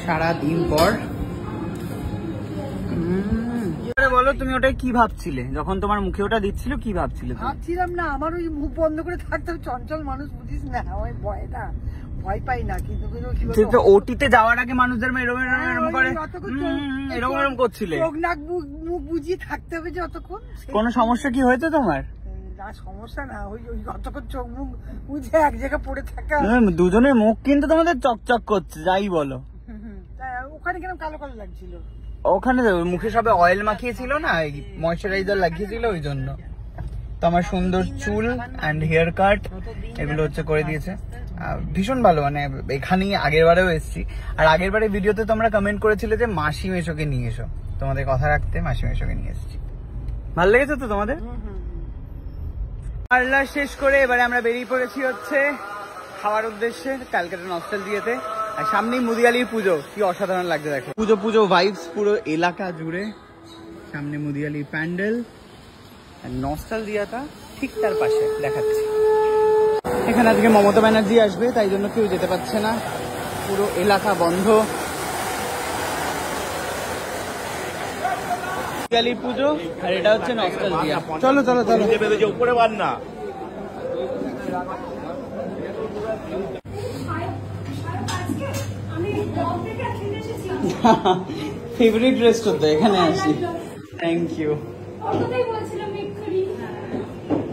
সারাদিন পর বলো, তুমি ওটাই কি ভাবছিলে যখন তোমার মুখে ওটা দিচ্ছিল? কি ভাবছিলে? ভাবছিলাম না, আমার ওই মুখ বন্ধ করে থাকতে চঞ্চল মানুষ, বুঝিস না, ওই ভয় পাই না। কিন্তু ওটিতে যাওয়ার আগে মানুষদের এরকম করছিলে, চোখ নাক মুখ বুঝিয়ে থাকতে হবে যে অতক্ষণ। কোনো সমস্যা কি হয়েছে তোমার? না, সমস্যা না, ওই অতক্ষণ চোখ মুখ বুঝে এক জায়গায় পড়ে থাকা। দুজনের মুখ কিন্তু তোমাদের চকচক করছে, যাই বলো। ওখানে কেন কালো কালো লাগছিল? ওখানে মুখে সবে অয়েল মাখিয়েছিল না, ময়শ্চারাইজার লাগিয়েছিল, ওই জন্য। তো আমার সুন্দর চুল অ্যান্ড হেয়ার কাট এগুলো হচ্ছে করে দিয়েছে, ভীষণ ভালো। মানে এখানেই আগের বারেও এসেছি, আর আগের বারে ভিডিওতে তোমরা কমেন্ট করেছিলে যে মাসি মেশোকে নিয়ে এসো, তোমাদের কথা রাখতে মাসি মেশোকে নিয়ে এসেছি। ভালো লেগেছে তো তোমাদের? পার্লার শেষ করে এবারে আমরা বেরিয়ে পড়েছি হচ্ছে খাওয়ার উদ্দেশ্যে ক্যালকাটা নস্টালজিয়াতে। আর সামনেই মুদিয়ালির পুজো, কি অসাধারণ লাগছে দেখো। পুজো ভাইবস পুরো এলাকা জুড়ে। সামনে মুদিয়ালির প্যান্ডেল, আর নস্টালজিয়াটা ঠিক তার পাশে দেখাচ্ছি। এখানে আজকে মমতা ব্যানার্জি আসবে, তাই জন্য কেউ যেতে পারছে না, পুরো এলাকা বন্ধ। মুদিয়ালির পুজো, আর এটা হচ্ছে নস্টালজিয়া। চলো চলো চলো, উপরে বার না। ফেভারিট রেস্টুরেন্ট তো, এখানে আসি। Thank you.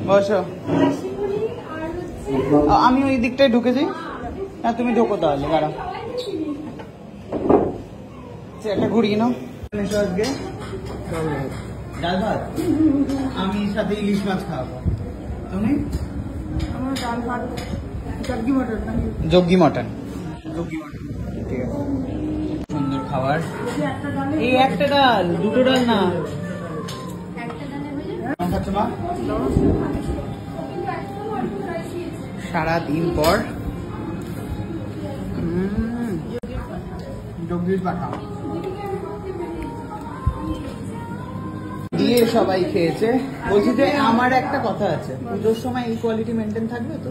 বসো, আমি ওই দিকটায় ঢুকেছি। হ্যাঁ তুমি ঢোকো তাহলে, দাঁড়া একটা ঘুরিয়ে নাও। আজকে ডাল ভাত, আমি সাথে ইলিশ মাছ খাওয়াবো। তুমি? জগ্গি মটন। ঠিক আছে, সুন্দর খাবার। এই একটা ডাল, দুটো ডাল না। সারাদিন পর দিয়ে সবাই খেয়েছে। বলছি যে আমার একটা কথা আছে, পুজোর সময় এই কোয়ালিটি মেনটেন থাকবে তো?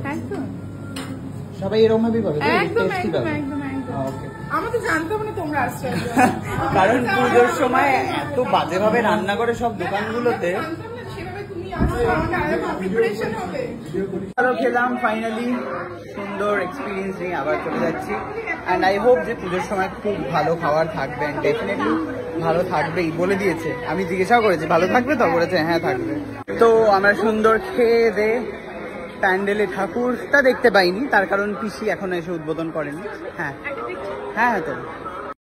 সবাই এরকম ভাবেই পাবে, টেস্টি পাবে। কারণ পুজোর সময় এত বাজে ভাবে রান্না করে সব দোকানগুলোতে। খেলাম ফাইনালি, সুন্দর এক্সপিরিয়েন্স নিয়ে আবার চলে যাচ্ছি। অ্যান্ড আই হোপ যে পুজোর সময় খুব ভালো খাবার থাকবে, ডেফিনেটলি ভালো থাকবেই বলে দিয়েছে। আমি জিজ্ঞাসাও করেছি ভালো থাকবে তো, বলেছে হ্যাঁ থাকবে। তো আমরা সুন্দর খেয়ে দে প্যান্ডেলে ঠাকুরটা দেখতে পাইনি, তার কারণ পিসি এখনো এসে উদ্বোধন করেনি। হ্যাঁ হ্যাঁ তো